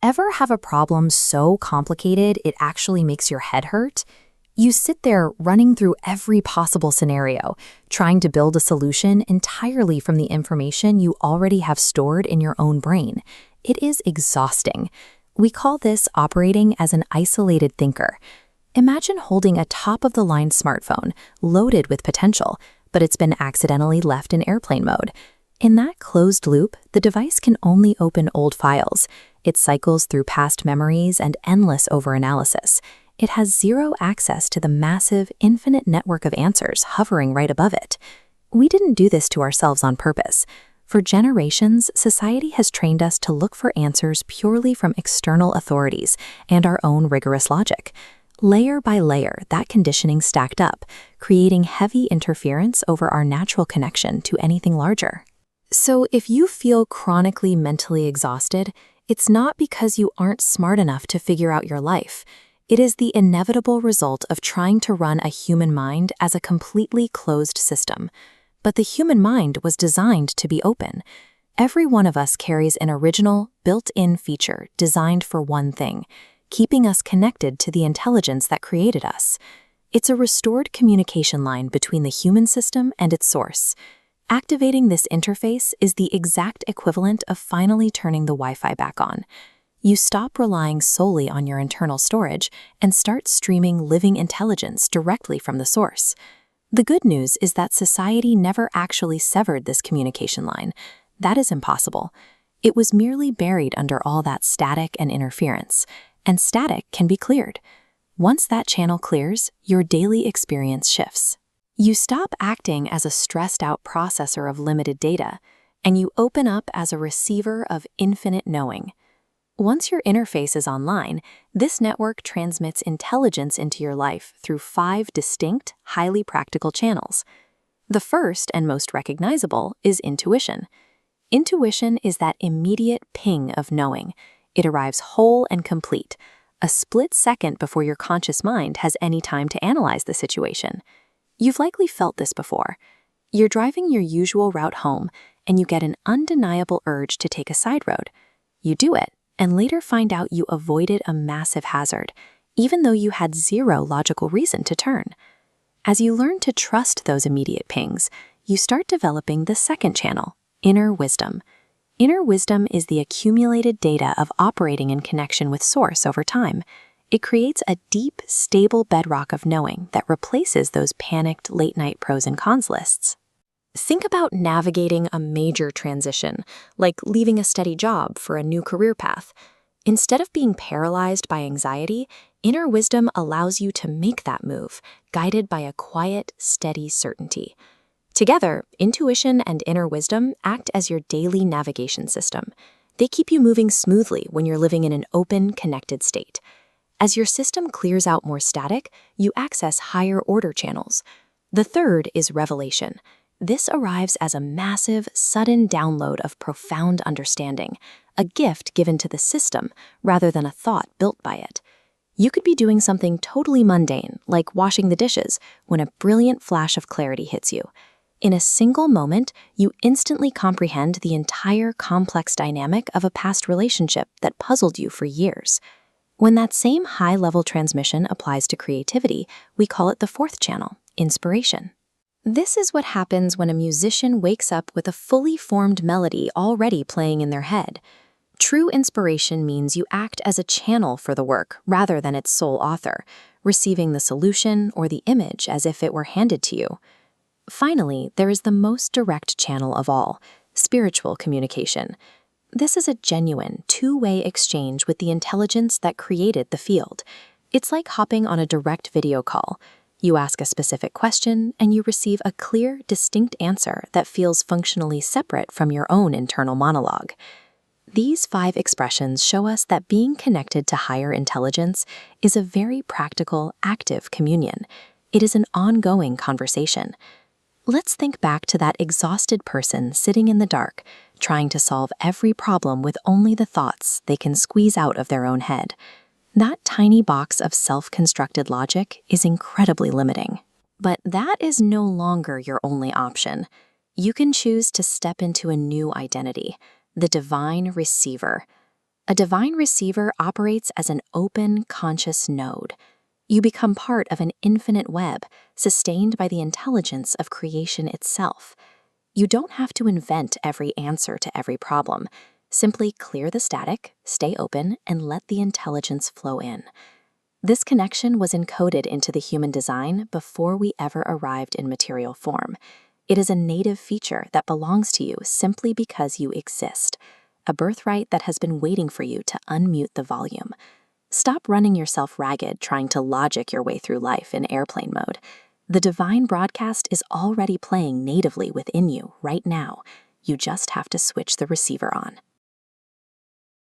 Ever have a problem so complicated it actually makes your head hurt? You sit there running through every possible scenario, trying to build a solution entirely from the information you already have stored in your own brain. It is exhausting. We call this operating as an isolated thinker. Imagine holding a top-of-the-line smartphone loaded with potential, but it's been accidentally left in airplane mode. In that closed loop, the device can only open old files. It cycles through past memories and endless overanalysis. It has zero access to the massive, infinite network of answers hovering right above it. We didn't do this to ourselves on purpose. For generations, society has trained us to look for answers purely from external authorities and our own rigorous logic. Layer by layer, that conditioning stacked up, creating heavy interference over our natural connection to anything larger. So if you feel chronically mentally exhausted, it's not because you aren't smart enough to figure out your life. It is the inevitable result of trying to run a human mind as a completely closed system. But the human mind was designed to be open. Every one of us carries an original, built-in feature designed for one thing, keeping us connected to the intelligence that created us. It's a restored communication line between the human system and its source. Activating this interface is the exact equivalent of finally turning the Wi-Fi back on. You stop relying solely on your internal storage and start streaming living intelligence directly from the source. The good news is that society never actually severed this communication line. That is impossible. It was merely buried under all that static and interference, and static can be cleared. Once that channel clears, your daily experience shifts. You stop acting as a stressed-out processor of limited data, and you open up as a receiver of infinite knowing. Once your interface is online, this network transmits intelligence into your life through 5 distinct, highly practical channels. The first and most recognizable is intuition. Intuition is that immediate ping of knowing. It arrives whole and complete, a split second before your conscious mind has any time to analyze the situation. You've likely felt this before. You're driving your usual route home, and you get an undeniable urge to take a side road. You do it, and later find out you avoided a massive hazard, even though you had zero logical reason to turn. As you learn to trust those immediate pings, you start developing the second channel, inner wisdom. Inner wisdom is the accumulated data of operating in connection with Source over time. It creates a deep, stable bedrock of knowing that replaces those panicked late-night pros and cons lists. Think about navigating a major transition, like leaving a steady job for a new career path. Instead of being paralyzed by anxiety, inner wisdom allows you to make that move, guided by a quiet, steady certainty. Together, intuition and inner wisdom act as your daily navigation system. They keep you moving smoothly when you're living in an open, connected state. As your system clears out more static, you access higher order channels. The third is revelation. This arrives as a massive, sudden download of profound understanding, a gift given to the system rather than a thought built by it. You could be doing something totally mundane, like washing the dishes, when a brilliant flash of clarity hits you. In a single moment, you instantly comprehend the entire complex dynamic of a past relationship that puzzled you for years. When that same high-level transmission applies to creativity, we call it the fourth channel, inspiration. This is what happens when a musician wakes up with a fully formed melody already playing in their head. True inspiration means you act as a channel for the work rather than its sole author, receiving the solution or the image as if it were handed to you. Finally, there is the most direct channel of all, spiritual communication. This is a genuine, two-way exchange with the intelligence that created the field. It's like hopping on a direct video call. You ask a specific question, and you receive a clear, distinct answer that feels functionally separate from your own internal monologue. These 5 expressions show us that being connected to higher intelligence is a very practical, active communion. It is an ongoing conversation. Let's think back to that exhausted person sitting in the dark, trying to solve every problem with only the thoughts they can squeeze out of their own head. That tiny box of self-constructed logic is incredibly limiting. But that is no longer your only option. You can choose to step into a new identity, the divine receiver. A divine receiver operates as an open, conscious node. You become part of an infinite web, sustained by the intelligence of creation itself. You don't have to invent every answer to every problem. Simply clear the static, stay open, and let the intelligence flow in. This connection was encoded into the human design before we ever arrived in material form. It is a native feature that belongs to you simply because you exist, a birthright that has been waiting for you to unmute the volume. Stop running yourself ragged trying to logic your way through life in airplane mode. The divine broadcast is already playing natively within you right now. You just have to switch the receiver on.